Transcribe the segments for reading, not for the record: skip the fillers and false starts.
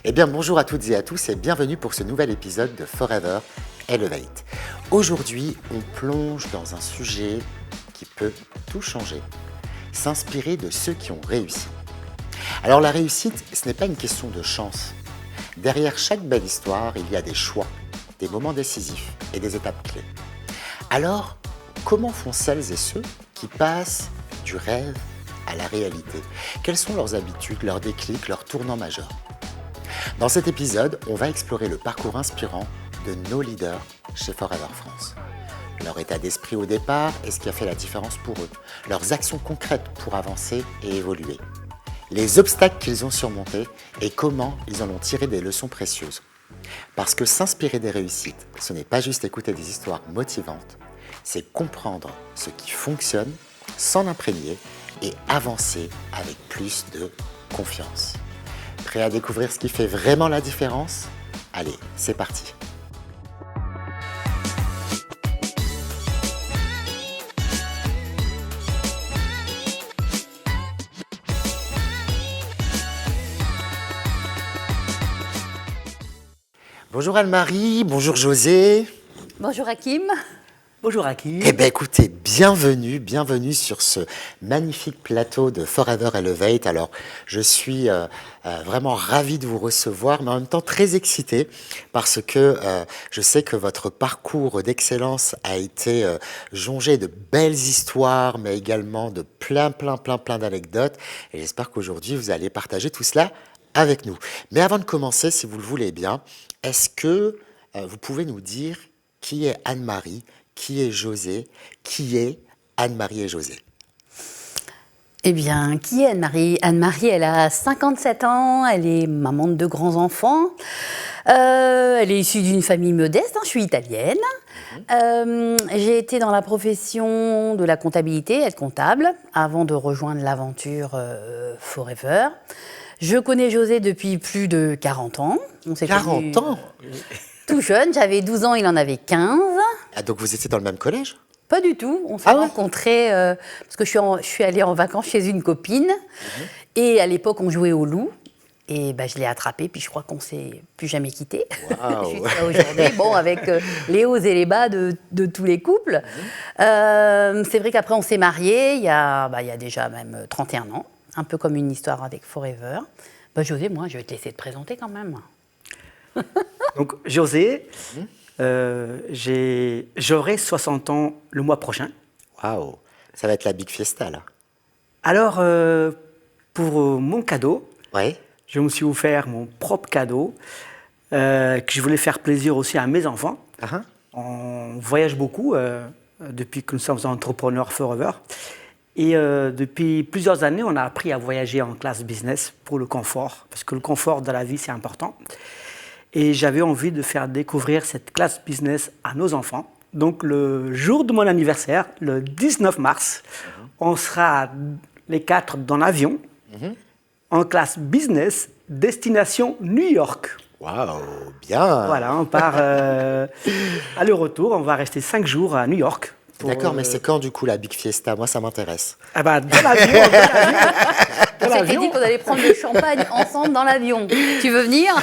Eh bien, bonjour à toutes et à tous et bienvenue pour ce nouvel épisode de Forever Elevate. Aujourd'hui, on plonge dans un sujet qui peut tout changer. S'inspirer de ceux qui ont réussi. Alors la réussite, ce n'est pas une question de chance. Derrière chaque belle histoire, il y a des choix, des moments décisifs et des étapes clés. Alors, comment font celles et ceux qui passent du rêve à la réalité? Quelles sont leurs habitudes, leurs déclics, leurs tournants majeurs? Dans cet épisode, on va explorer le parcours inspirant de nos leaders chez Forever France. Leur état d'esprit au départ et ce qui a fait la différence pour eux. Leurs actions concrètes pour avancer et évoluer. Les obstacles qu'ils ont surmontés et comment ils en ont tiré des leçons précieuses. Parce que s'inspirer des réussites, ce n'est pas juste écouter des histoires motivantes, c'est comprendre ce qui fonctionne, s'en imprégner et avancer avec plus de confiance. Prêt à découvrir ce qui fait vraiment la différence? Allez, c'est parti! Bonjour Anne-Marie, bonjour José. Bonjour Hakim. Bonjour Hakim. Eh bien écoutez, bienvenue sur ce magnifique plateau de Forever Elevate. Alors je suis vraiment ravi de vous recevoir, mais en même temps très excité parce que je sais que votre parcours d'excellence a été jonché de belles histoires, mais également de plein d'anecdotes. Et j'espère qu'aujourd'hui vous allez partager tout cela avec nous. Mais avant de commencer, si vous le voulez bien, est-ce que vous pouvez nous dire qui est Anne-Marie, qui est José, qui est Anne-Marie et José? Eh bien, qui est Anne-Marie? Anne-Marie, elle a 57 ans, elle est maman de 2 grands-enfants. Elle est issue d'une famille modeste, je suis italienne. J'ai été dans la profession de la comptabilité, être comptable, avant de rejoindre l'aventure Forever. Je connais José depuis plus de 40 ans. On s'est 40 ans? Tout jeune, j'avais 12 ans, il en avait 15. Ah, donc vous étiez dans le même collège? Pas du tout, on s'est rencontrés parce que je suis allée en vacances chez une copine. Et à l'époque, on jouait au loup. Et je l'ai attrapé, puis je crois qu'on ne s'est plus jamais quittés. Wow. Jusqu'à aujourd'hui, bon, avec les hauts et les bas de tous les couples. C'est vrai qu'après, on s'est mariés il y a déjà même 31 ans, un peu comme une histoire avec Forever. José, moi, je vais te laisser te présenter quand même. Donc José, j'aurai 60 ans le mois prochain. Waouh, ça va être la big fiesta là. Alors, pour mon cadeau, Ouais. je me suis offert mon propre cadeau, que je voulais faire plaisir aussi à mes enfants. Uh-huh. On voyage beaucoup depuis que nous sommes entrepreneurs Forever. Et depuis plusieurs années, on a appris à voyager en classe business pour le confort, parce que le confort de la vie, c'est important. Et j'avais envie de faire découvrir cette classe business à nos enfants. Donc le jour de mon anniversaire, le 19 mars, on sera les 4 dans l'avion, en classe business, destination New York. Waouh, bien. Voilà, on part aller-retour, on va rester 5 jours à New York. D'accord, mais c'est quand du coup la big fiesta? Moi, ça m'intéresse. Ah bah, dans l'avion, On s'était dit qu'on allait prendre le champagne ensemble dans l'avion. Tu veux venir?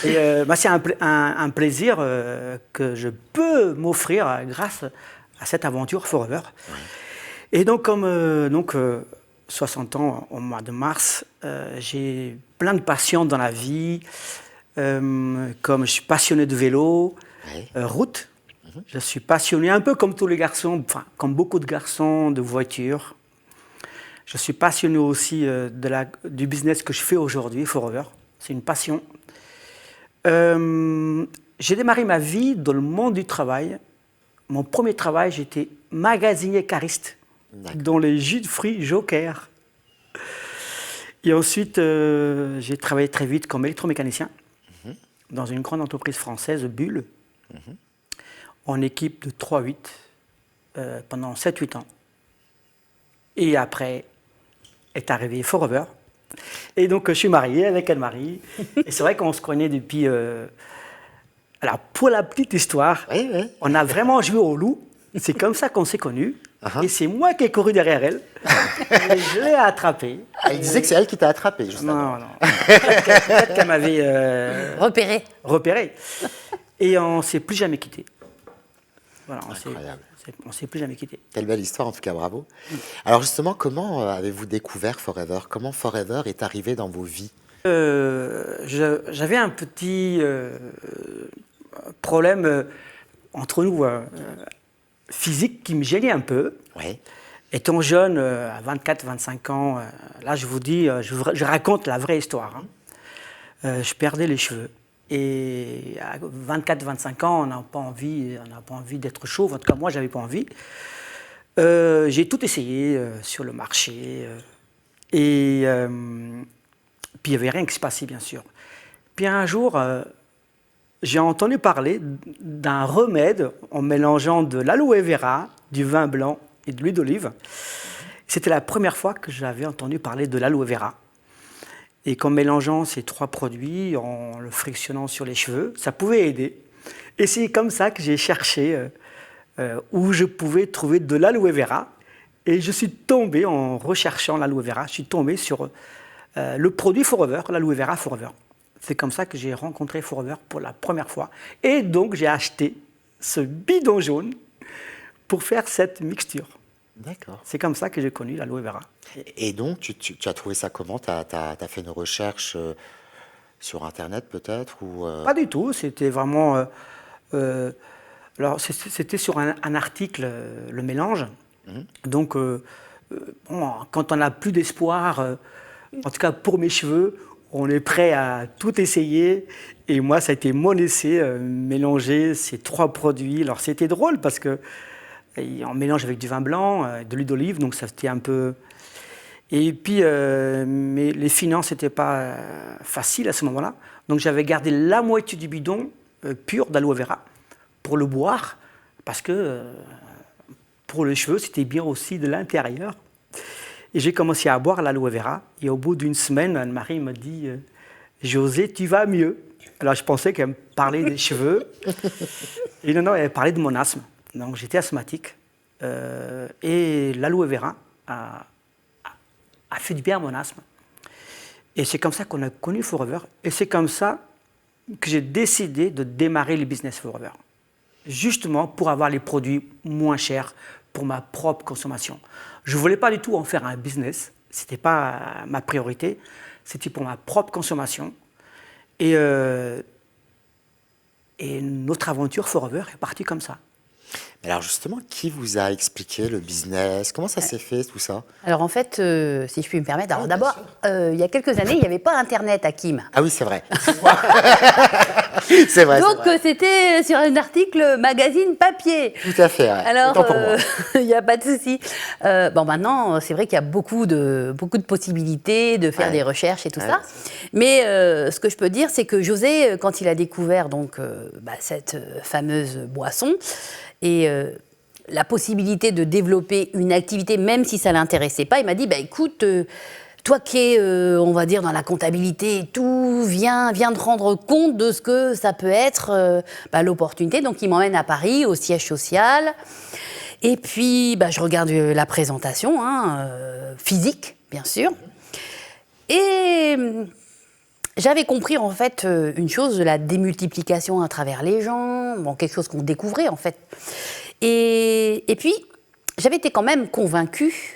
Et c'est un plaisir que je peux m'offrir grâce à cette aventure Forever. Ouais. Et donc, comme 60 ans au mois de mars, j'ai plein de passions dans la vie. Comme je suis passionné de vélo, route. Je suis passionné, un peu comme tous les garçons, enfin, comme beaucoup de garçons, de voitures. Je suis passionné aussi du business que je fais aujourd'hui, Forever. C'est une passion. J'ai démarré ma vie dans le monde du travail. Mon premier travail, j'étais magasinier cariste dans les jus de fruits Joker. Et ensuite, j'ai travaillé très vite comme électromécanicien dans une grande entreprise française, Bull, en équipe de 3-8 pendant 7-8 ans. Et après est arrivé Forever. Et donc, je suis marié avec Anne-Marie. Et c'est vrai qu'on se connaît depuis... Alors, pour la petite histoire, on a vraiment joué au loup. C'est comme ça qu'on s'est connus. Et c'est moi qui ai couru derrière elle. Et je l'ai attrapée. Elle disait que c'est elle qui t'a attrapé, justement. Non. Peut-être qu'elle m'avait repéré. Et on ne s'est plus jamais quitté. Voilà, Incroyable. On ne s'est plus jamais quitté. Quelle belle histoire, en tout cas, bravo. Alors justement, comment avez-vous découvert Forever? Comment Forever est arrivé dans vos vies? J'avais un petit problème entre nous physique qui me gênait un peu. Oui. Étant jeune, à 24-25 ans, là je vous dis, je raconte la vraie histoire. Je perdais les cheveux. Et à 24-25 ans, on n'a pas envie d'être chauve. En tout cas, moi, j'avais pas envie. J'ai tout essayé sur le marché. Et puis, il n'y avait rien qui se passait, bien sûr. Puis un jour, j'ai entendu parler d'un remède en mélangeant de l'aloe vera, du vin blanc et de l'huile d'olive. C'était la première fois que j'avais entendu parler de l'aloe vera. Et qu'en mélangeant ces 3 produits, en le frictionnant sur les cheveux, ça pouvait aider. Et c'est comme ça que j'ai cherché où je pouvais trouver de l'aloe vera. Et je suis tombé, en recherchant l'aloe vera, je suis tombé sur le produit Forever, l'aloe vera Forever. C'est comme ça que j'ai rencontré Forever pour la première fois. Et donc j'ai acheté ce bidon jaune pour faire cette mixture. D'accord. C'est comme ça que j'ai connu l'aloe vera. Et donc, tu as trouvé ça comment? Tu as fait une recherche sur Internet peut-être ou Pas du tout, c'était vraiment... alors, c'était sur un article, le mélange. Donc, bon, quand on n'a plus d'espoir, en tout cas pour mes cheveux, on est prêt à tout essayer. Et moi, ça a été mon essai, mélanger ces 3 produits. Alors, c'était drôle parce que on mélange avec du vin blanc, de l'huile d'olive, donc ça c'était un peu... Et puis, mais les finances n'étaient pas faciles à ce moment-là. Donc j'avais gardé la moitié du bidon pur d'aloe vera pour le boire, parce que pour les cheveux, c'était bien aussi de l'intérieur. Et j'ai commencé à boire l'aloe vera. Et au bout d'une semaine, Anne-Marie me dit « José, tu vas mieux ». Alors je pensais qu'elle me parlait des cheveux. Et non, elle parlait de mon asthme. Donc j'étais asthmatique. Et l'aloe vera a fait du bien à mon asthme. Et c'est comme ça qu'on a connu Forever. Et c'est comme ça que j'ai décidé de démarrer le business Forever. Justement pour avoir les produits moins chers pour ma propre consommation. Je ne voulais pas du tout en faire un business. Ce n'était pas ma priorité. C'était pour ma propre consommation. Et notre aventure Forever est partie comme ça. Alors justement, qui vous a expliqué le business? Comment ça s'est fait, tout ça? Alors en fait, si je puis me permettre, alors d'abord, il y a quelques années, il n'y avait pas Internet à Kim. Ah oui, c'est vrai. C'est vrai. Donc c'était sur un article magazine papier. Tout à fait. Ouais. Alors, autant pour moi. il n'y a pas de souci. Bon, maintenant, c'est vrai qu'il y a beaucoup de possibilités de faire des recherches et tout ça. Mais ce que je peux dire, c'est que José, quand il a découvert donc, cette fameuse boisson et la possibilité de développer une activité, même si ça ne l'intéressait pas, il m'a dit, écoute, toi qui es, on va dire, dans la comptabilité et tout, viens te rendre compte de ce que ça peut être l'opportunité. Donc, il m'emmène à Paris, au siège social. Et puis, je regarde la présentation, physique, bien sûr. Et j'avais compris, en fait, une chose de la démultiplication à travers les gens, quelque chose qu'on découvrait, en fait. Et puis, j'avais été quand même convaincue,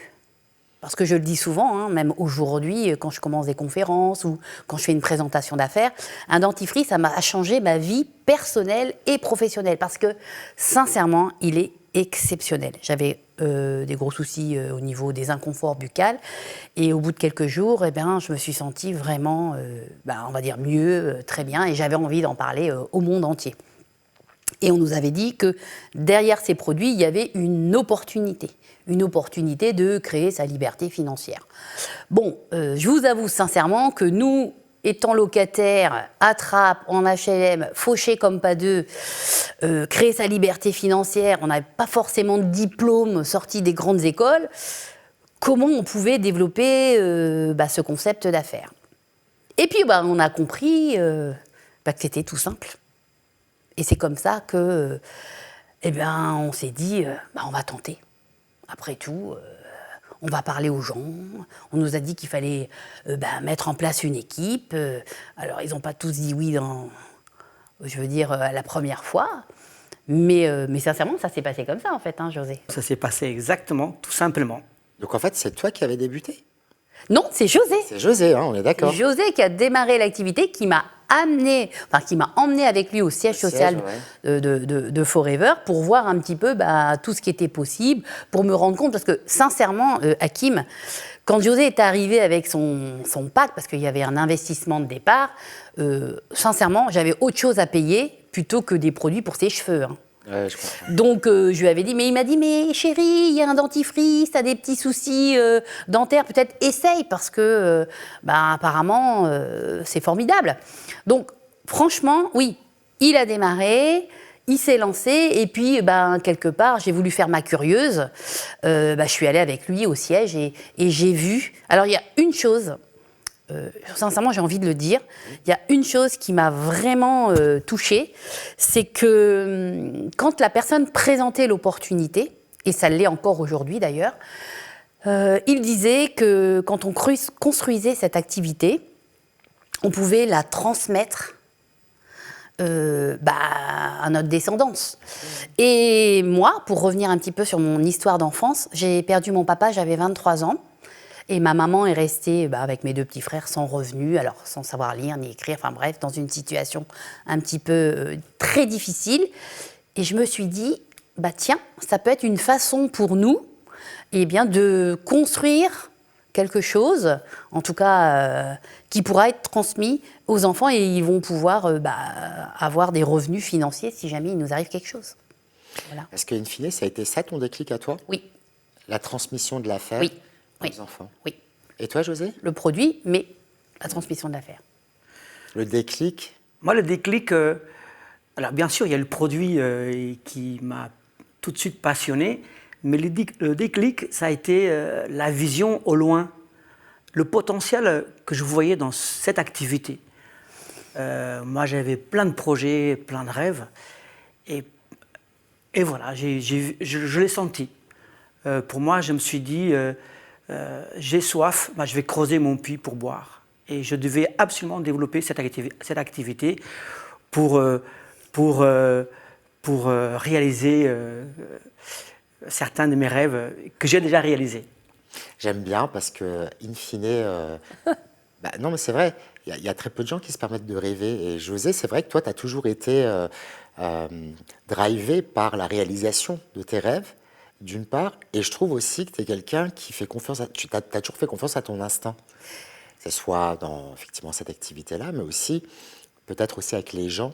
parce que je le dis souvent, même aujourd'hui, quand je commence des conférences ou quand je fais une présentation d'affaires, un dentifrice, ça m'a changé ma vie personnelle et professionnelle, parce que, sincèrement, il est exceptionnel. J'avais des gros soucis au niveau des inconforts buccales, et au bout de quelques jours, je me suis sentie vraiment, on va dire mieux, très bien, et j'avais envie d'en parler au monde entier. Et on nous avait dit que derrière ces produits, il y avait une opportunité de créer sa liberté financière. Bon, je vous avoue sincèrement que nous, étant locataires, à Trappes, en HLM, fauchés comme pas deux, créer sa liberté financière, on n'avait pas forcément de diplôme sorti des grandes écoles, comment on pouvait développer ce concept d'affaires? Et puis, on a compris que c'était tout simple. Et c'est comme ça que, on s'est dit, on va tenter. après tout, on va parler aux gens. On nous a dit qu'il fallait mettre en place une équipe. Alors, ils n'ont pas tous dit oui la première fois. Mais sincèrement, ça s'est passé comme ça, en fait, hein, José. Ça s'est passé exactement, tout simplement. Donc en fait, c'est toi qui avais débuté? Non, c'est José. C'est José, hein, on est d'accord. José qui a démarré l'activité, qui m'a emmené avec lui au siège social de Forever pour voir un petit peu tout ce qui était possible, pour me rendre compte, parce que sincèrement, Hakim, quand José est arrivé avec son pack, parce qu'il y avait un investissement de départ, sincèrement, j'avais autre chose à payer plutôt que des produits pour ses cheveux. Hein. Ouais, je comprends. Donc, je lui avais dit, mais il m'a dit, mais chérie, il y a un dentifrice, t'as des petits soucis dentaires, peut-être essaye, parce que, apparemment, c'est formidable. Donc, franchement, oui, il a démarré, il s'est lancé, et puis, quelque part, j'ai voulu faire ma curieuse. Je suis allée avec lui au siège, et j'ai vu... Alors, il y a une chose... sincèrement, j'ai envie de le dire. Il y a une chose qui m'a vraiment touchée, c'est que quand la personne présentait l'opportunité, et ça l'est encore aujourd'hui d'ailleurs, il disait que quand on construisait cette activité, on pouvait la transmettre à notre descendance. Et moi, pour revenir un petit peu sur mon histoire d'enfance, j'ai perdu mon papa, j'avais 23 ans. Et ma maman est restée avec mes deux petits frères sans revenus, alors sans savoir lire ni écrire, enfin bref, dans une situation un petit peu très difficile. Et je me suis dit, tiens, ça peut être une façon pour nous de construire quelque chose, en tout cas qui pourra être transmis aux enfants et ils vont pouvoir avoir des revenus financiers si jamais il nous arrive quelque chose. Voilà. Est-ce qu'in fine, ça a été ça ton déclic à toi? Oui. La transmission de l'affaire? Oui. Aux enfants. Oui. Et toi, José? Le produit, mais la transmission de l'affaire. Le déclic? Moi, le déclic, alors bien sûr, il y a le produit qui m'a tout de suite passionné, mais le déclic, ça a été la vision au loin, le potentiel que je voyais dans cette activité. Moi, j'avais plein de projets, plein de rêves, et voilà, je l'ai senti. Pour moi, je me suis dit... j'ai soif, je vais creuser mon puits pour boire. Et je devais absolument développer cette activité pour réaliser certains de mes rêves que j'ai déjà réalisés. J'aime bien parce que, in fine, non mais c'est vrai, il y a très peu de gens qui se permettent de rêver. Et José, c'est vrai que toi, tu as toujours été drivé par la réalisation de tes rêves. D'une part, et je trouve aussi que tu es quelqu'un qui fait confiance, tu as toujours fait confiance à ton instinct. Que ce soit dans effectivement cette activité-là, mais aussi, peut-être aussi avec les gens.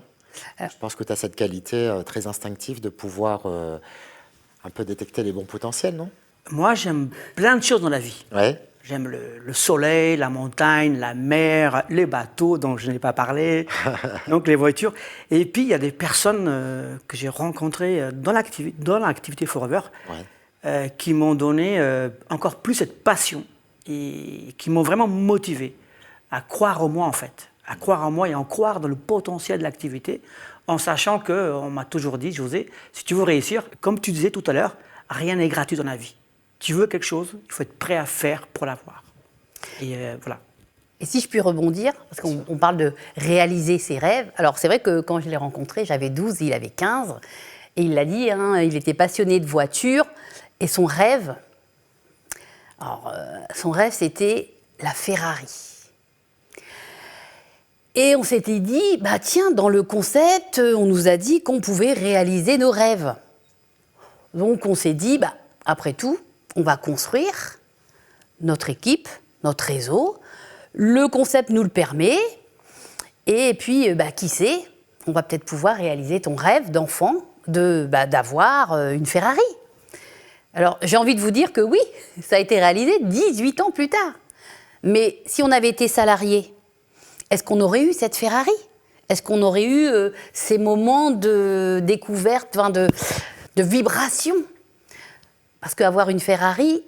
Je pense que tu as cette qualité très instinctive de pouvoir un peu détecter les bons potentiels, non? Moi, j'aime plein de choses dans la vie. Ouais. J'aime le soleil, la montagne, la mer, les bateaux dont je n'ai pas parlé, donc les voitures. Et puis, il y a des personnes que j'ai rencontrées dans l'activité Forever qui m'ont donné encore plus cette passion et qui m'ont vraiment motivé à croire en moi, en fait. À croire en moi et en croire dans le potentiel de l'activité, en sachant qu'on m'a toujours dit, José, si tu veux réussir, comme tu disais tout à l'heure, rien n'est gratuit dans la vie. Tu veux quelque chose, il faut être prêt à faire pour l'avoir. Et voilà. Et si je puis rebondir, parce qu'on parle de réaliser ses rêves, alors c'est vrai que quand je l'ai rencontré, j'avais 12, il avait 15, et il l'a dit, il était passionné de voitures, et son rêve, c'était la Ferrari. Et on s'était dit, tiens, dans le concept, on nous a dit qu'on pouvait réaliser nos rêves. Donc on s'est dit, après tout, on va construire notre équipe, notre réseau. Le concept nous le permet. Et puis, qui sait, on va peut-être pouvoir réaliser ton rêve d'enfant d'avoir une Ferrari. Alors, j'ai envie de vous dire que oui, ça a été réalisé 18 ans plus tard. Mais si on avait été salarié, est-ce qu'on aurait eu cette Ferrari? Est-ce qu'on aurait eu ces moments de découverte, de vibration? Parce qu'avoir une Ferrari,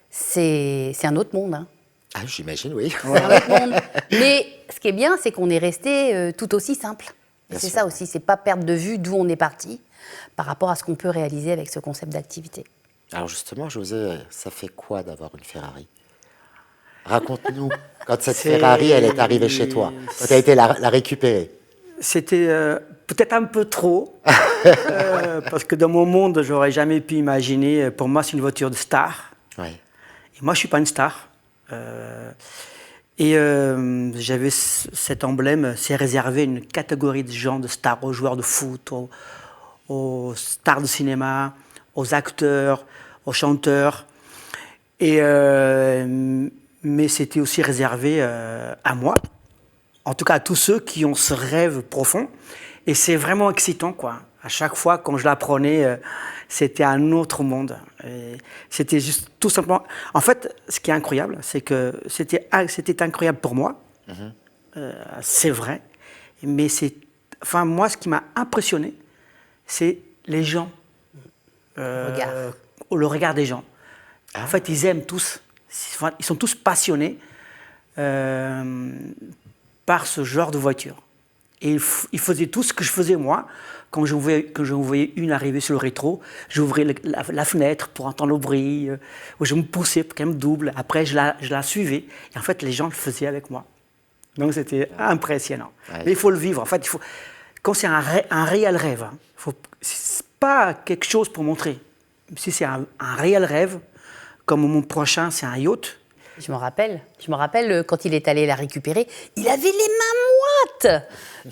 c'est un autre monde. Hein. Ah, j'imagine, oui. C'est un autre monde. Mais ce qui est bien, c'est qu'on est resté tout aussi simple. Et c'est ça aussi, c'est pas perdre de vue d'où on est parti par rapport à ce qu'on peut réaliser avec ce concept d'activité. Alors justement, José, ça fait quoi d'avoir une Ferrari? Raconte-nous, quand cette Ferrari, elle est arrivée chez toi, quand tu as été la récupérer. C'était peut-être un peu trop, parce que dans mon monde, j'aurais jamais pu imaginer. Pour moi, c'est une voiture de star. Ouais. Et moi, je suis pas une star. J'avais cet emblème, c'est réservé à une catégorie de gens, de stars, aux joueurs de foot, aux stars de cinéma, aux acteurs, aux chanteurs. Mais c'était aussi réservé à moi, en tout cas à tous ceux qui ont ce rêve profond. Et c'est vraiment excitant, quoi. À chaque fois, quand je l'apprenais, c'était un autre monde. Et c'était juste tout simplement... En fait, ce qui est incroyable, c'est que c'était incroyable pour moi. C'est vrai. Mais enfin, moi, ce qui m'a impressionné, c'est les gens. Le regard des gens. En fait, ils aiment tous. Ils sont tous passionnés par ce genre de voiture. Et ils faisaient tout ce que je faisais moi. Quand je voyais une arriver sur le rétro, j'ouvrais la fenêtre pour entendre le bruit, je me poussais pour qu'elle me double. Après, je la suivais. Et en fait, les gens le faisaient avec moi. Donc, c'était impressionnant. Ouais. Mais il faut le vivre. En fait, quand c'est un réel rêve, hein, c'est pas quelque chose pour montrer. Si c'est un réel rêve, comme mon prochain, c'est un yacht. Je me rappelle quand il est allé la récupérer, il avait les mains moites.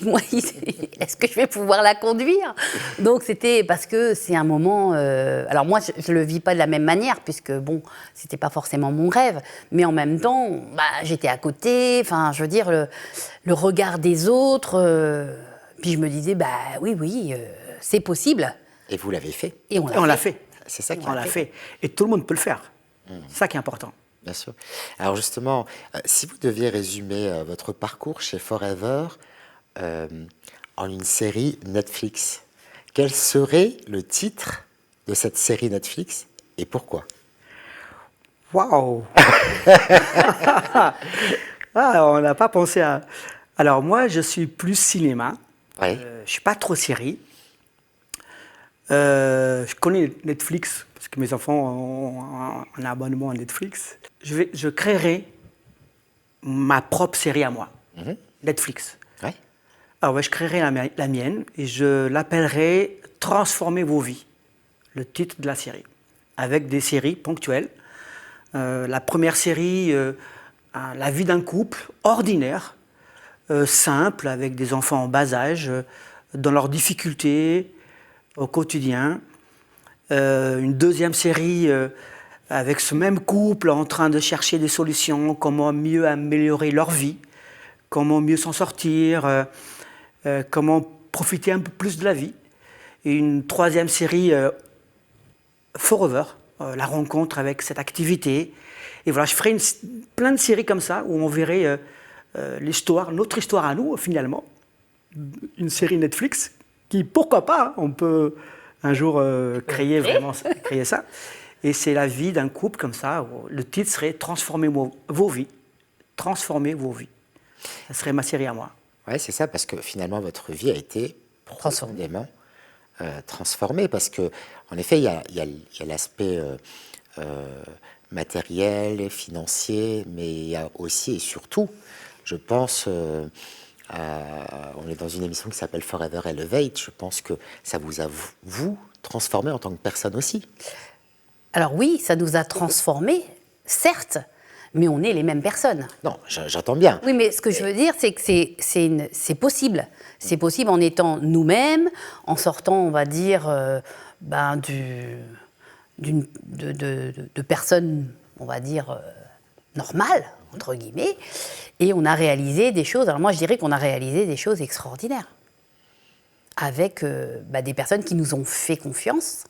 Moi, est-ce que je vais pouvoir la conduire? Donc c'était parce que c'est un moment. Alors moi, je le vis pas de la même manière puisque bon, c'était pas forcément mon rêve, mais en même temps, j'étais à côté. Enfin, je veux dire le regard des autres. Puis je me disais, oui, c'est possible. Et vous l'avez fait. Et on l'a fait. C'est ça on l'a fait. Et tout le monde peut le faire. C'est ça qui est important. Bien sûr. Alors justement, si vous deviez résumer votre parcours chez Forever en une série Netflix, quel serait le titre de cette série Netflix et pourquoi? Waouh. On n'a pas pensé à... Alors moi, je suis plus cinéma. Ouais. Je ne suis pas trop série. Je connais Netflix parce que mes enfants ont un abonnement à Netflix. Je créerai ma propre série à moi, Netflix. Ouais. Alors je créerai la mienne et je l'appellerai « Transformez vos vies », le titre de la série, avec des séries ponctuelles. La première série, la vie d'un couple ordinaire, simple, avec des enfants en bas âge, dans leurs difficultés au quotidien. Une deuxième série avec ce même couple en train de chercher des solutions, comment mieux améliorer leur vie, comment mieux s'en sortir, comment profiter un peu plus de la vie. Et une troisième série, Forever, la rencontre avec cette activité. Et voilà, je ferai plein de séries comme ça où on verrait notre histoire à nous, finalement. Une série Netflix qui, pourquoi pas, on peut un jour créer ça. Et c'est la vie d'un couple comme ça. Le titre serait « Transformez vos vies ». Transformez vos vies. Ça serait ma série à moi. Oui, c'est ça, parce que finalement, votre vie a été profondément transformée. Parce qu'en effet, il y a l'aspect matériel et financier, mais il y a aussi et surtout, je pense... on est dans une émission qui s'appelle Forever Elevate. Je pense que ça vous a, vous, transformé en tant que personne aussi. Alors oui, ça nous a transformés, certes, mais on est les mêmes personnes. Non, j'entends bien. Oui, mais ce que je veux dire, c'est que c'est possible. C'est possible en étant nous-mêmes, en sortant, on va dire, de personnes, on va dire, normales, entre guillemets, et on a réalisé des choses. Alors moi, je dirais qu'on a réalisé des choses extraordinaires avec des personnes qui nous ont fait confiance.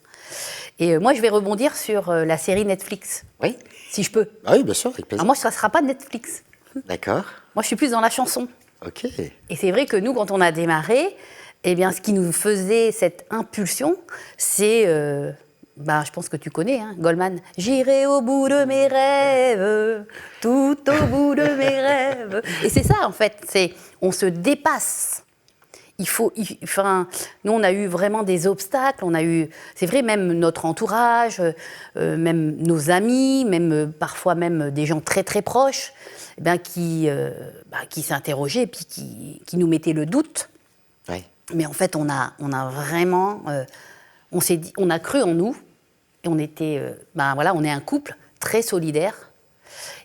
Et moi, je vais rebondir sur la série Netflix. Oui. Si je peux. Oui, bien sûr, avec plaisir. Alors moi, ça ne sera pas Netflix. D'accord. Moi, je suis plus dans la chanson. Ok. Et c'est vrai que nous, quand on a démarré, eh bien, ce qui nous faisait cette impulsion, c'est... je pense que tu connais, hein, Goldman. « J'irai au bout de mes rêves, tout au bout de mes rêves. » Et c'est ça, en fait. On se dépasse. enfin, nous, on a eu vraiment des obstacles. On a eu, c'est vrai, même notre entourage, même nos amis, même parfois même des gens très très proches, eh bien, qui s'interrogeaient et puis qui nous mettaient le doute. Ouais. Mais en fait, on a vraiment, on s'est dit, on a cru en nous et on était, on est un couple très solidaire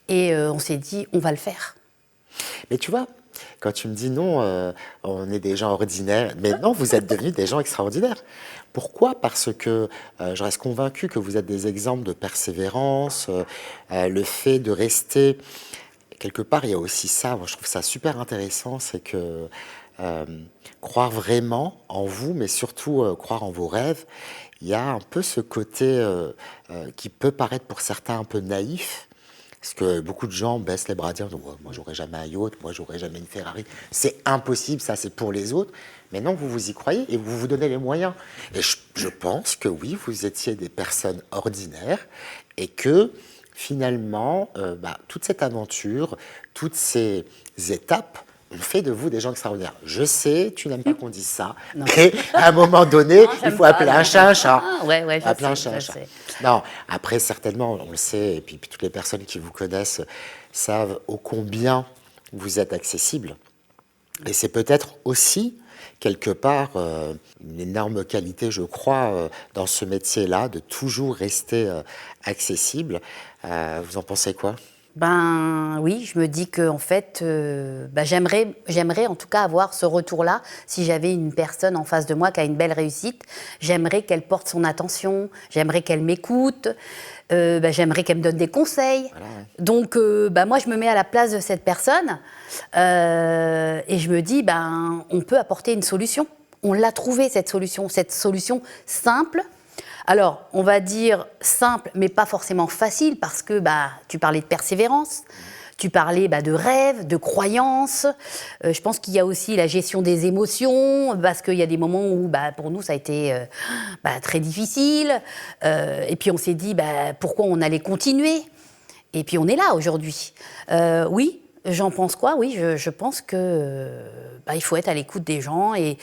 et on s'est dit, on va le faire. Mais tu vois, quand tu me dis non, on est des gens ordinaires, mais non, vous êtes devenus des gens extraordinaires. Pourquoi? Parce que je reste convaincu que vous êtes des exemples de persévérance, le fait de rester... Quelque part, il y a aussi ça, moi je trouve ça super intéressant, c'est que croire vraiment en vous, mais surtout croire en vos rêves, il y a un peu ce côté qui peut paraître pour certains un peu naïf, parce que beaucoup de gens baissent les bras et disent oh, moi j'aurai jamais un yacht, moi j'aurai jamais une Ferrari, c'est impossible, ça c'est pour les autres. Mais non, vous y croyez et vous vous donnez les moyens. Et je pense que oui, vous étiez des personnes ordinaires et que finalement, toute cette aventure, toutes ces étapes ont fait de vous des gens extraordinaires. Je sais, tu n'aimes pas qu'on dise ça, Non. mais à un moment donné, il faut appeler un chat un chat. Ah, ouais, je Appeler un sais, chat un je chat. sais. Non, après, certainement, on le sait, et puis toutes les personnes qui vous connaissent savent ô combien vous êtes accessible. Et c'est peut-être aussi, quelque part, une énorme qualité, je crois, dans ce métier-là, de toujours rester accessible. Vous en pensez quoi? Ben oui, je me dis que en fait, j'aimerais en tout cas avoir ce retour-là. Si j'avais une personne en face de moi qui a une belle réussite, j'aimerais qu'elle porte son attention, j'aimerais qu'elle m'écoute, j'aimerais qu'elle me donne des conseils. Voilà, ouais. Donc, moi, je me mets à la place de cette personne et je me dis, on peut apporter une solution. On l'a trouvée, cette solution simple. Alors, on va dire simple, mais pas forcément facile, parce que tu parlais de persévérance, tu parlais de rêve, de croyance. Je pense qu'il y a aussi la gestion des émotions, parce qu'il y a des moments où, pour nous, ça a été très difficile. Et puis, on s'est dit pourquoi on allait continuer. Et puis, on est là aujourd'hui. Oui, j'en pense quoi? Oui, je pense que il faut être à l'écoute des gens et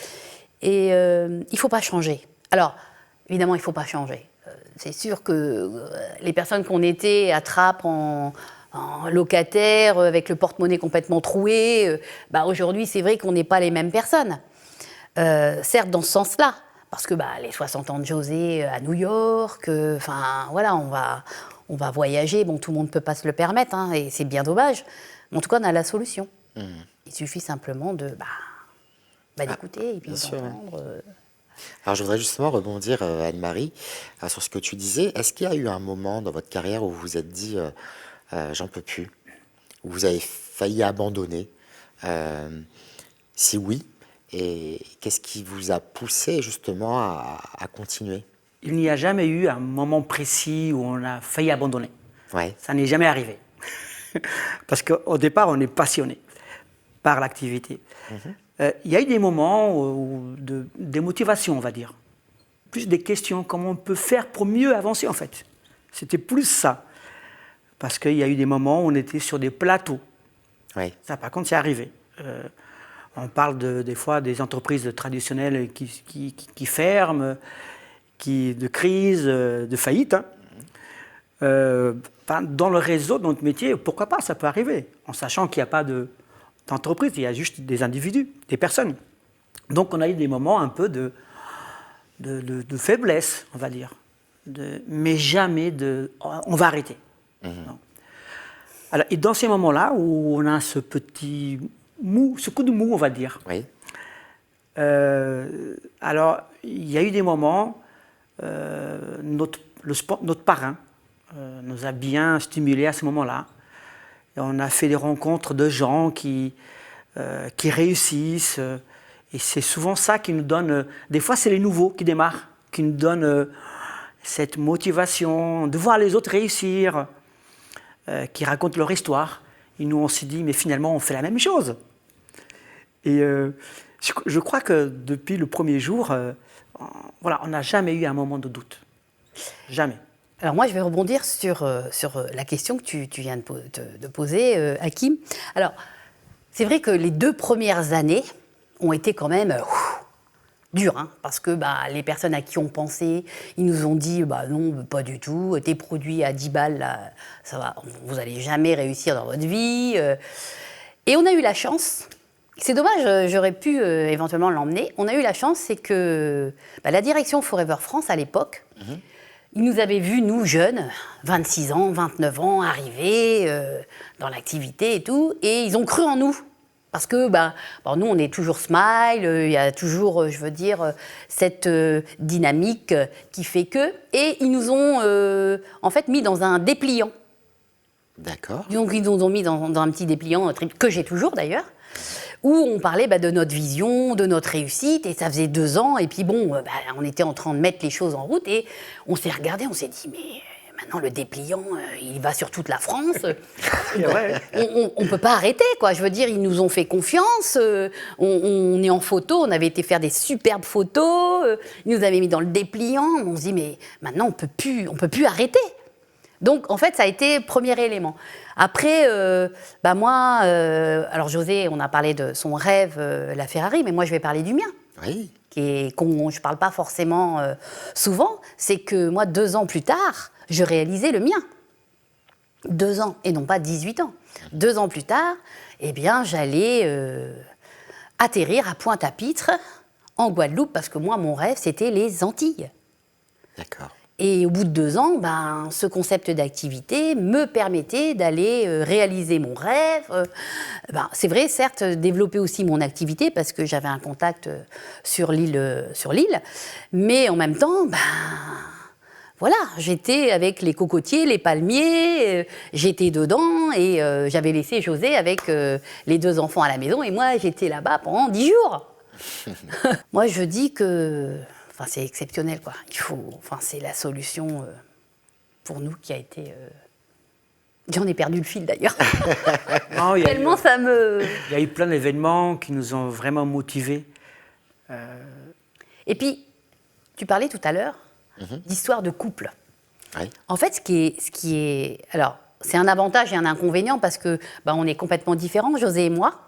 il ne faut pas changer. Alors, évidemment, il ne faut pas changer. C'est sûr que les personnes qu'on était attrapent en locataire, avec le porte-monnaie complètement troué, aujourd'hui, c'est vrai qu'on n'est pas les mêmes personnes. Certes, dans ce sens-là, parce que les 60 ans de José à New York, on va voyager, tout le monde ne peut pas se le permettre, et c'est bien dommage. Mais en tout cas, on a la solution. Il suffit simplement d'écouter et puis d'entendre. Alors, je voudrais justement rebondir, Anne-Marie, sur ce que tu disais. Est-ce qu'il y a eu un moment dans votre carrière où vous vous êtes dit j'en peux plus, où vous avez failli abandonner? Si oui, et qu'est-ce qui vous a poussé justement à continuer? Il n'y a jamais eu un moment précis où on a failli abandonner. Ouais. Ça n'est jamais arrivé. Parce qu'au départ, on est passionné par l'activité. Il y a eu des moments de motivation, on va dire. Plus des questions, comment on peut faire pour mieux avancer, en fait. C'était plus ça. Parce qu'il y a eu des moments où on était sur des plateaux. Ouais. Ça, par contre, c'est arrivé. On parle des fois des entreprises traditionnelles qui ferment, de crise, de faillite. Dans le réseau, dans notre métier, pourquoi pas, ça peut arriver. En sachant qu'il n'y a pas d'entreprise, il y a juste des individus, des personnes. Donc on a eu des moments un peu de faiblesse, on va dire. Mais jamais on va arrêter. Non. Alors, et dans ces moments-là, où on a ce petit mou, ce coup de mou, on va dire. Oui. Alors, il y a eu des moments, notre parrain nous a bien stimulés à ce moment-là. Et on a fait des rencontres de gens qui réussissent. Et c'est souvent ça qui nous donne... des fois, c'est les nouveaux qui démarrent, qui nous donnent cette motivation de voir les autres réussir, qui racontent leur histoire. Et nous, on s'est dit, mais finalement, on fait la même chose. Et je crois que depuis le premier jour, on n'a jamais eu un moment de doute. Jamais. Alors moi, je vais rebondir sur la question que tu viens de poser, Hakim. Alors, c'est vrai que les 2 premières années ont été quand même dur, hein, parce que les personnes à qui on pensait, ils nous ont dit non, pas du tout, tes produits à 10 balles, là, ça va, vous n'allez jamais réussir dans votre vie. Et on a eu la chance, c'est dommage, j'aurais pu éventuellement l'emmener, on a eu la chance, c'est que la direction Forever France à l'époque, ils nous avaient vus, nous jeunes, 26 ans, 29 ans, arriver dans l'activité et tout, et ils ont cru en nous. Parce que nous, on est toujours smile, il y a toujours, cette dynamique qui fait que... Et ils nous ont en fait mis dans un dépliant. D'accord. Donc ils nous ont mis dans un petit dépliant, que j'ai toujours d'ailleurs, où on parlait de notre vision, de notre réussite, et ça faisait 2 ans, et puis on était en train de mettre les choses en route, et on s'est regardé, on s'est dit, mais... Maintenant, le dépliant, il va sur toute la France. On ne peut pas arrêter, quoi. Je veux dire, ils nous ont fait confiance. On est en photo. On avait été faire des superbes photos. Ils nous avaient mis dans le dépliant. On se dit, mais maintenant, on peut plus arrêter. Donc, en fait, ça a été le premier élément. Après, alors José, on a parlé de son rêve, la Ferrari, mais moi, je vais parler du mien. Oui. Je ne parle pas forcément souvent. C'est que moi, 2 ans plus tard, je réalisais le mien. 2 ans, et non pas 18 ans. 2 ans plus tard, j'allais atterrir à Pointe-à-Pitre, en Guadeloupe, parce que moi, mon rêve, c'était les Antilles. D'accord. Et au bout de 2 ans, ce concept d'activité me permettait d'aller réaliser mon rêve. C'est vrai, certes, développer aussi mon activité, parce que j'avais un contact sur l'île, mais en même temps, voilà, j'étais avec les cocotiers, les palmiers, j'étais dedans et j'avais laissé José avec les 2 enfants à la maison et moi, j'étais là-bas pendant 10 jours. Moi, je dis que c'est exceptionnel, quoi. C'est la solution pour nous qui a été... J'en ai perdu le fil, d'ailleurs. Tellement ça me... Il y a eu plein d'événements qui nous ont vraiment motivés. Et puis, tu parlais tout à l'heure d'histoire de couple. Oui. En fait, ce qui est... Alors, c'est un avantage et un inconvénient parce que on est complètement différents, José et moi.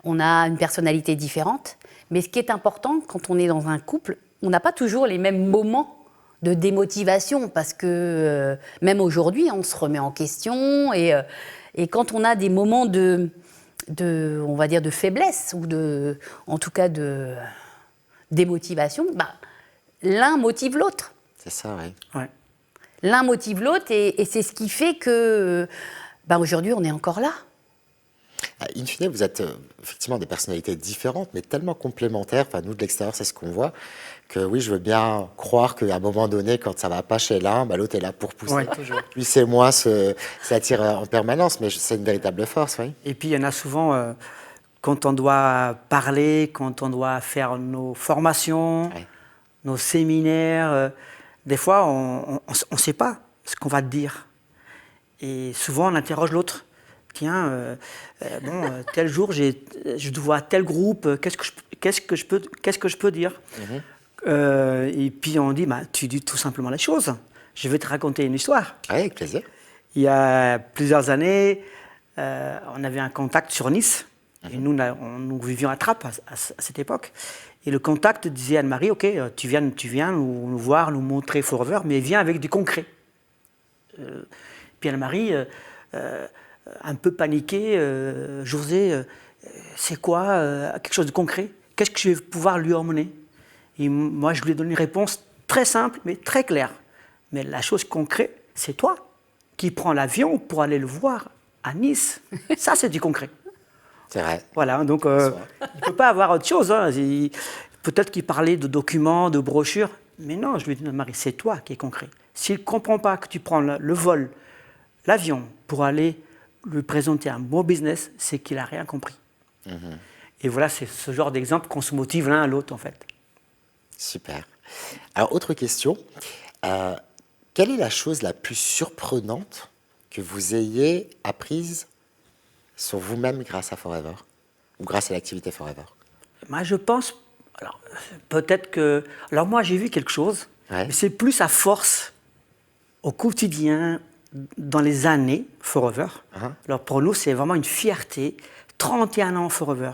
On a une personnalité différente. Mais ce qui est important, quand on est dans un couple, on n'a pas toujours les mêmes moments de démotivation parce que même aujourd'hui, on se remet en question et quand on a des moments on va dire de faiblesse ou en tout cas de démotivation, l'un motive l'autre. C'est ça, oui. Ouais. L'un motive l'autre et c'est ce qui fait que aujourd'hui, on est encore là. In fine, vous êtes effectivement des personnalités différentes, mais tellement complémentaires. Enfin, nous, de l'extérieur, c'est ce qu'on voit. Que oui, je veux bien croire qu'à un moment donné, quand ça ne va pas chez l'un, l'autre est là pour pousser. Ouais, toujours. Lui, c'est moi, ça attire en permanence, mais c'est une véritable force, oui. Et puis, il y en a souvent, quand on doit parler, quand on doit faire nos formations, nos séminaires, des fois, on ne sait pas ce qu'on va te dire. Et souvent, on interroge l'autre. Tiens, tel jour, je dois à tel groupe, qu'est-ce que je peux dire Et puis on dit, tu dis tout simplement les choses. Je vais te raconter une histoire. Oui, avec plaisir. Il y a plusieurs années, on avait un contact sur Nice. Et nous vivions à Trappes à cette époque. Et le contact disait à Anne-Marie, ok, tu viens nous voir, nous montrer Forever, mais viens avec du concret. Puis Anne-Marie... un peu paniqué, José, c'est quoi quelque chose de concret? Qu'est-ce que je vais pouvoir lui emmener? Et moi, je lui ai donné une réponse très simple, mais très claire. Mais la chose concrète, c'est toi qui prends l'avion pour aller le voir à Nice. Ça, c'est du concret. C'est vrai. Voilà, donc il ne peut pas avoir autre chose. Hein. Peut-être qu'il parlait de documents, de brochures, mais non, je lui ai dit, Marie, c'est toi qui es concret. S'il ne comprend pas que tu prends le vol, l'avion, pour aller lui présenter un bon business, c'est qu'il n'a rien compris. Et voilà, c'est ce genre d'exemple qu'on se motive l'un à l'autre, en fait. Super. Alors, autre question. Quelle est la chose la plus surprenante que vous ayez apprise sur vous-même grâce à Forever ou grâce à l'activité Forever? Moi, je pense... Alors, peut-être que... Alors, moi, j'ai vu quelque chose, mais c'est plus à force, au quotidien, dans les années Forever. Alors pour nous, c'est vraiment une fierté. 31 ans Forever.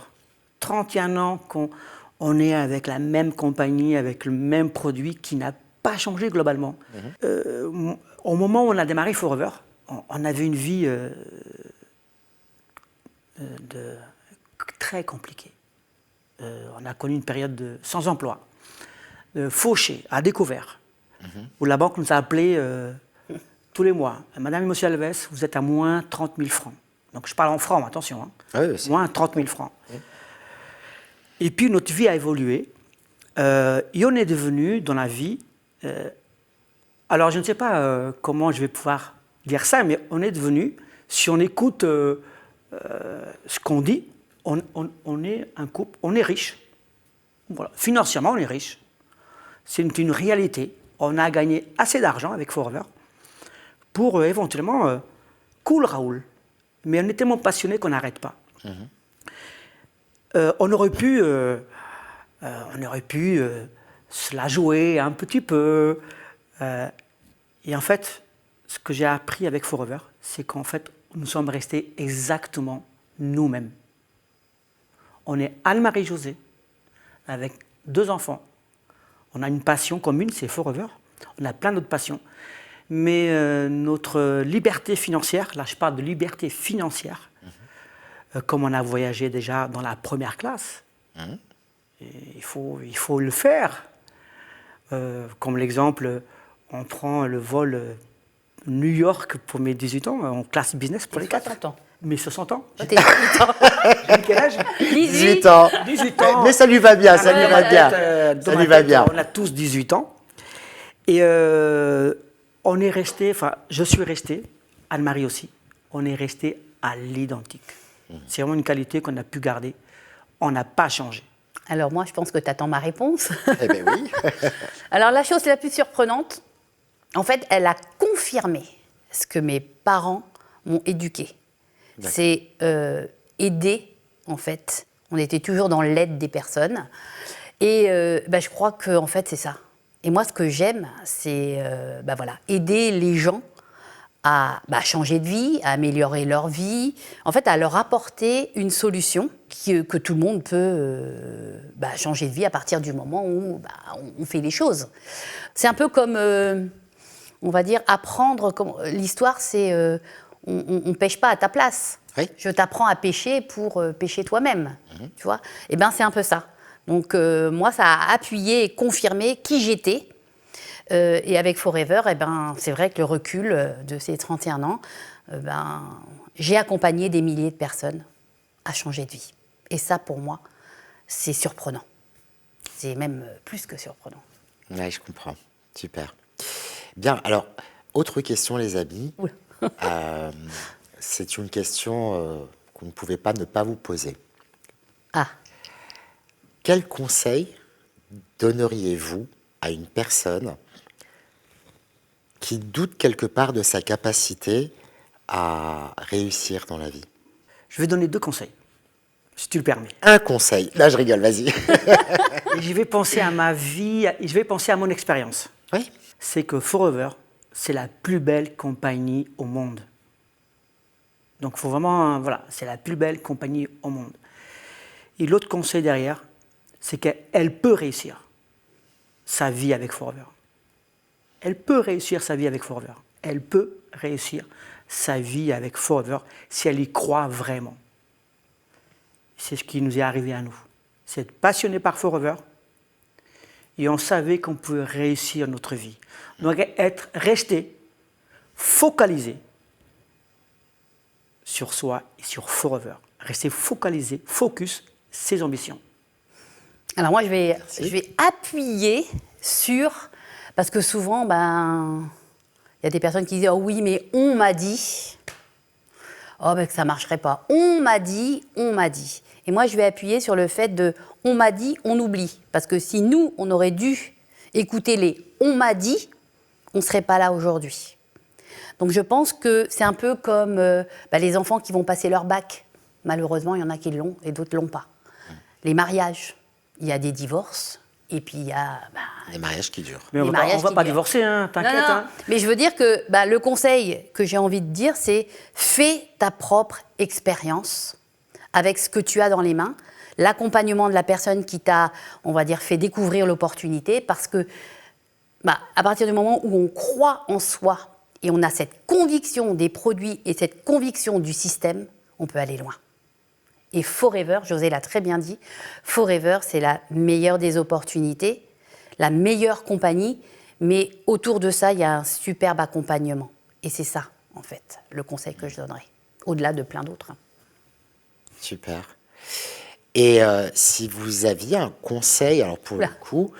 31 ans qu'on on est avec la même compagnie, avec le même produit qui n'a pas changé globalement. Au moment où on a démarré Forever, on avait une vie très compliquée. On a connu une période sans emploi, fauché, à découvert, où la banque nous a appelés tous les mois. Madame et Monsieur Alves, vous êtes à moins 30 000 francs. Donc je parle en francs, attention. Hein. Ah oui, aussi. Moins 30 000 francs. Oui. Et puis notre vie a évolué. Et on est devenu dans la vie... alors je ne sais pas comment je vais pouvoir dire ça, mais on est devenu, si on écoute ce qu'on dit, on est un couple, on est riche. Voilà. Financièrement, on est riche. C'est une réalité. On a gagné assez d'argent avec Forever pour éventuellement cool Raoul. Mais on est tellement passionné qu'on n'arrête pas. On aurait pu se la jouer un petit peu. Et en fait, ce que j'ai appris avec Forever, c'est qu'en fait, nous sommes restés exactement nous-mêmes. On est Anne-Marie-Josée, avec 2 enfants. On a une passion commune, c'est Forever. On a plein d'autres passions. Mais notre liberté financière, là je parle de liberté financière, comme on a voyagé déjà dans la première classe, il faut le faire. Comme l'exemple, on prend le vol New York pour mes 18 ans, en classe business pour les 4. 60 ans. Mes 60 ans. Toi, t'es 18 ans. J'ai quel âge 18 ans. 18 ans. Mais ça lui va bien, ça lui va bien. Dans Ça ma lui va tête, bien. On a tous 18 ans. Et on est resté, enfin, je suis resté, Anne-Marie aussi, on est resté à l'identique. C'est vraiment une qualité qu'on a pu garder. On n'a pas changé. Alors moi, je pense que tu attends ma réponse. Eh bien oui. Alors la chose la plus surprenante, en fait, elle a confirmé ce que mes parents m'ont éduqué. D'accord. C'est aider, en fait. On était toujours dans l'aide des personnes. Et je crois que, en fait, c'est ça. Et moi, ce que j'aime, c'est aider les gens à changer de vie, à améliorer leur vie, en fait, à leur apporter une solution que tout le monde peut changer de vie à partir du moment où on fait les choses. C'est un peu comme, on va dire, apprendre. L'histoire, c'est on ne pêche pas à ta place. Oui. Je t'apprends à pêcher pour pêcher toi-même. Tu vois ? Eh bien, c'est un peu ça. Donc, moi, ça a appuyé et confirmé qui j'étais. Et avec Forever, c'est vrai que le recul de ces 31 ans, j'ai accompagné des milliers de personnes à changer de vie. Et ça, pour moi, c'est surprenant. C'est même plus que surprenant. Oui, je comprends. Super. Bien, alors, autre question, les amis. C'est une question qu'on ne pouvait pas ne pas vous poser. Ah. Quel conseil donneriez-vous à une personne qui doute quelque part de sa capacité à réussir dans la vie? Je vais donner 2 conseils, si tu le permets. Un conseil. Là, je rigole, vas-y. Et je vais penser à ma vie, et je vais penser à mon expérience. Oui. C'est que Forever, c'est la plus belle compagnie au monde. Donc, il faut vraiment, c'est la plus belle compagnie au monde. Et l'autre conseil derrière, c'est qu'elle peut réussir sa vie avec Forever. Elle peut réussir sa vie avec Forever. Elle peut réussir sa vie avec Forever si elle y croit vraiment. C'est ce qui nous est arrivé à nous. C'est être passionné par Forever et on savait qu'on pouvait réussir notre vie. Donc rester focalisé sur soi et sur Forever. Rester focalisé, focus, ses ambitions. Alors moi, je vais appuyer sur... Parce que souvent, y a des personnes qui disent « Oh oui, mais on m'a dit que ça ne marcherait pas. On m'a dit. » Et moi, je vais appuyer sur le fait de « On m'a dit, on oublie. » Parce que si nous, on aurait dû écouter les « On m'a dit », on ne serait pas là aujourd'hui. Donc je pense que c'est un peu comme les enfants qui vont passer leur bac. Malheureusement, il y en a qui l'ont et d'autres ne l'ont pas. Les mariages, il y a des divorces. Et puis il y a... les mariages qui durent. Mais on ne va pas divorcer, hein, t'inquiète. Non. Hein. Mais je veux dire que le conseil que j'ai envie de dire, c'est fais ta propre expérience avec ce que tu as dans les mains. l'accompagnement de la personne qui t'a, on va dire, fait découvrir l'opportunité, parce que à partir du moment où on croit en soi et on a cette conviction des produits et cette conviction du système, on peut aller loin. Et Forever, José l'a très bien dit, Forever, c'est la meilleure des opportunités, la meilleure compagnie, mais autour de ça, il y a un superbe accompagnement. Et c'est ça, en fait, le conseil que je donnerais, au-delà de plein d'autres. Super. Et si vous aviez un conseil, alors pour le coup,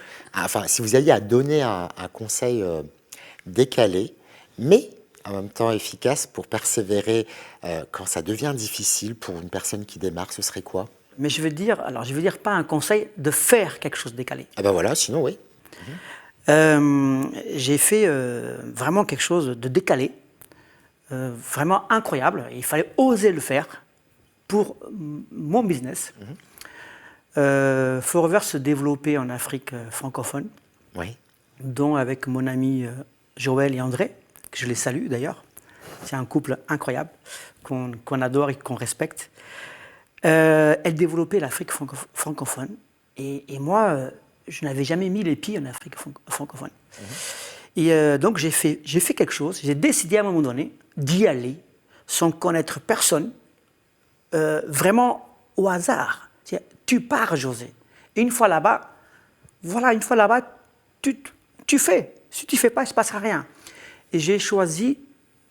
si vous aviez à donner un conseil décalé, mais en même temps efficace pour persévérer quand ça devient difficile pour une personne qui démarre, ce serait quoi? Mais je veux dire pas un conseil de faire quelque chose de décalé. Ah ben voilà, sinon oui. J'ai fait vraiment quelque chose de décalé, vraiment incroyable. Il fallait oser le faire pour mon business. Forever se développait en Afrique francophone, Oui. dont avec mon ami Joël et André, que je les salue d'ailleurs. C'est un couple incroyable qu'on adore et qu'on respecte. Elle développait l'Afrique francophone. Et moi, je n'avais jamais mis les pieds en Afrique francophone. Et donc, j'ai fait quelque chose. J'ai décidé à un moment donné d'y aller sans connaître personne, vraiment au hasard. Tu pars, José. Et une fois là-bas, tu fais. Si tu ne fais pas, il ne se passera rien. Et j'ai choisi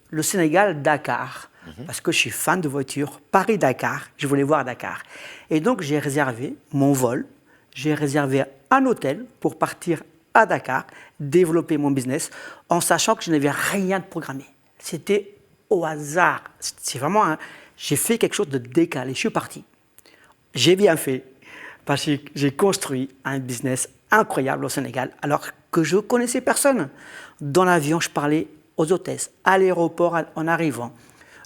le Sénégal, Dakar, parce que je suis fan de voiture. Paris-Dakar, je voulais voir Dakar. Et donc, j'ai réservé mon vol, j'ai réservé un hôtel pour partir à Dakar, développer mon business, en sachant que je n'avais rien de programmé. C'était au hasard. C'est vraiment j'ai fait quelque chose de décalé. Je suis parti. J'ai bien fait, parce que j'ai construit un business incroyable au Sénégal, alors que je ne connaissais personne. Dans l'avion, je parlais aux hôtesses, à l'aéroport en arrivant,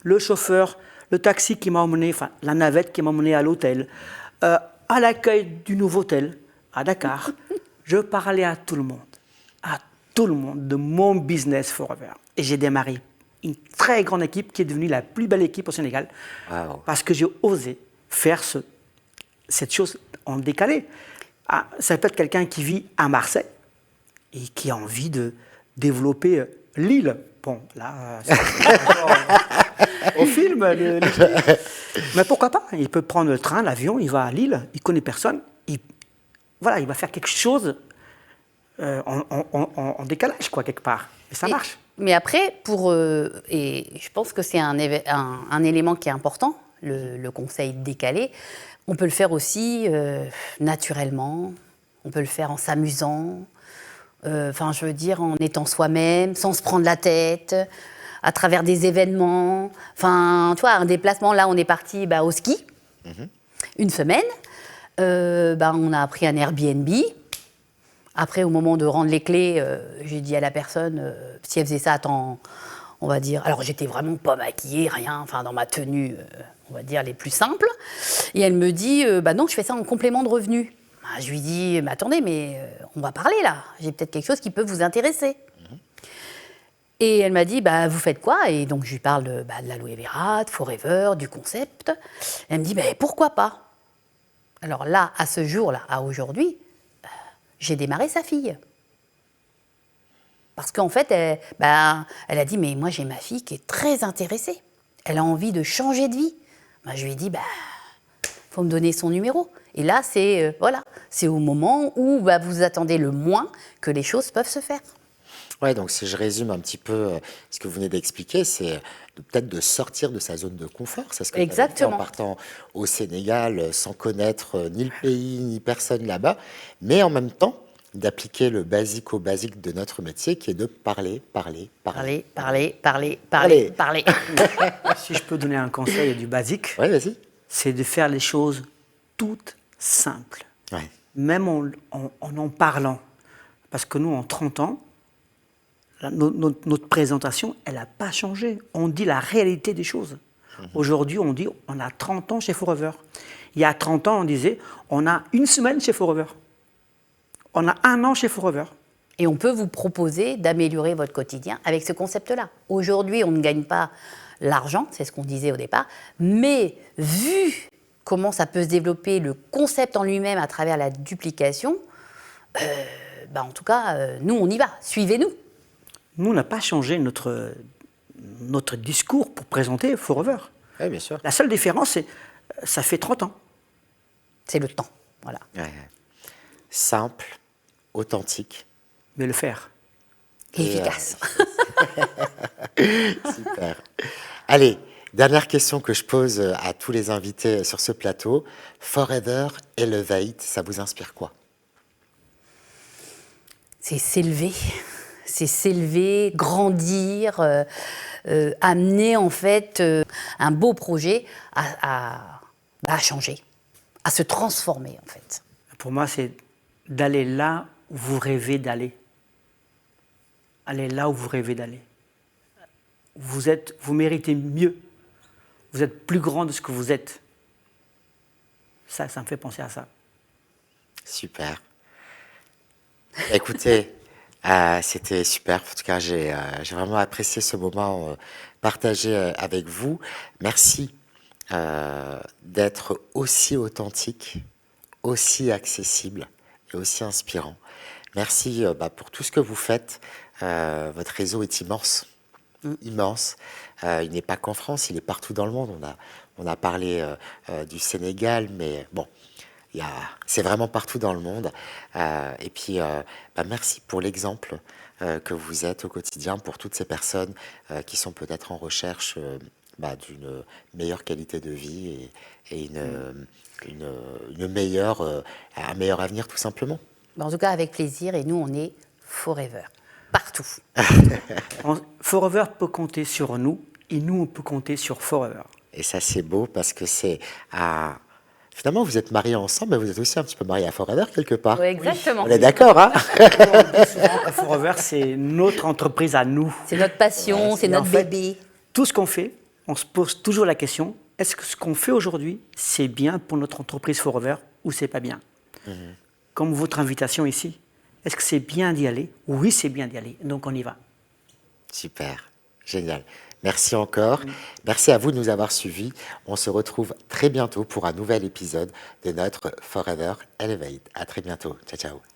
le chauffeur, le taxi qui m'a emmené, enfin la navette qui m'a emmené à l'hôtel, à l'accueil du nouveau hôtel à Dakar. Je parlais à tout le monde de mon business Forever. Et j'ai démarré une très grande équipe qui est devenue la plus belle équipe au Sénégal, parce que j'ai osé faire cette chose en décalé. Ça peut être quelqu'un qui vit à Marseille et qui a envie de développer l'île. Bon, là, c'est au film. Mais pourquoi pas? Il peut prendre le train, l'avion, il va à Lille, il ne connaît personne. Il va faire quelque chose en décalage, quoi, quelque part. Et ça marche. Mais après, et je pense que c'est un élément qui est important, le conseil décalé. On peut le faire aussi naturellement, on peut le faire en s'amusant, je veux dire en étant soi-même, sans se prendre la tête, à travers des événements. Enfin, tu vois, un déplacement, là on est parti au ski, une semaine, on a pris un Airbnb. Après, au moment de rendre les clés, j'ai dit à la personne si elle faisait ça à temps, on va dire. Alors, j'étais vraiment pas maquillée, rien, dans ma tenue, on va dire, les plus simples. Et elle me dit non, je fais ça en complément de revenu. Je lui dis attendez, mais on va parler là. J'ai peut-être quelque chose qui peut vous intéresser. Et elle m'a dit vous faites quoi? Et donc, je lui parle de l'aloe vera, de Forever, du concept. Elle me dit pourquoi pas? Alors là, à ce jour-là, à aujourd'hui, j'ai démarré sa fille. Parce qu'en fait, elle a dit, mais moi j'ai ma fille qui est très intéressée. Elle a envie de changer de vie. Je lui ai dit, faut me donner son numéro. Et là, c'est au moment où vous attendez le moins que les choses peuvent se faire. Ouais, donc si je résume un petit peu ce que vous venez d'expliquer, c'est peut-être de sortir de sa zone de confort. C'est ce que vous avez fait en partant au Sénégal sans connaître ni le pays, ni personne là-bas, mais en même temps d'appliquer le basique au basique de notre métier qui est de parler. Si je peux donner un conseil du basique, vas-y. C'est de faire les choses toutes simples, même en parlant. Parce que nous, en 30 ans, notre présentation, elle n'a pas changé. On dit la réalité des choses. Aujourd'hui, on dit on a 30 ans chez Forever. Il y a 30 ans, on disait on a une semaine chez Forever. On a 1 an chez Forever. Et on peut vous proposer d'améliorer votre quotidien avec ce concept-là. Aujourd'hui, on ne gagne pas l'argent, c'est ce qu'on disait au départ, mais vu comment ça peut se développer, le concept en lui-même à travers la duplication, en tout cas, nous, on y va. Suivez-nous. Nous, on n'a pas changé notre discours pour présenter Forever. Oui, bien sûr. La seule différence, c'est ça fait 30 ans. C'est le temps. Voilà. Ouais. Simple, authentique. Mais le faire. Et efficace. Super. Allez, dernière question que je pose à tous les invités sur ce plateau. Forever Elevate, ça vous inspire quoi? C'est s'élever, grandir, amener en fait un beau projet à changer, à se transformer en fait. Pour moi, c'est d'aller là où vous rêvez d'aller. Allez là où vous rêvez d'aller. Vous méritez mieux. Vous êtes plus grand de ce que vous êtes. Ça me fait penser à ça. Super. Écoutez, c'était super. En tout cas, j'ai vraiment apprécié ce moment partagé avec vous. Merci d'être aussi authentique, aussi accessible et aussi inspirant. Merci pour tout ce que vous faites. Votre réseau est immense. Immense. Il n'est pas qu'en France, il est partout dans le monde. On a parlé du Sénégal, mais bon, c'est vraiment partout dans le monde. Et puis, merci pour l'exemple que vous êtes au quotidien pour toutes ces personnes qui sont peut-être en recherche d'une meilleure qualité de vie et un meilleur avenir, tout simplement. En tout cas, avec plaisir. Et nous, on est Forever. Partout. Forever peut compter sur nous et nous, on peut compter sur Forever. Et ça, c'est beau parce que c'est finalement, vous êtes mariés ensemble, mais vous êtes aussi un petit peu mariés à Forever quelque part. Oui, exactement. On est d'accord, hein? On dit souvent que Forever, c'est notre entreprise à nous. C'est notre passion, c'est notre en fait, bébé. Tout ce qu'on fait, on se pose toujours la question, est-ce que ce qu'on fait aujourd'hui, c'est bien pour notre entreprise Forever ou c'est pas bien? Comme votre invitation ici. Est-ce que c'est bien d'y aller? Oui, c'est bien d'y aller. Donc, on y va. Super, génial. Merci encore. Merci à vous de nous avoir suivis. On se retrouve très bientôt pour un nouvel épisode de notre Forever Elevate. À très bientôt. Ciao, ciao.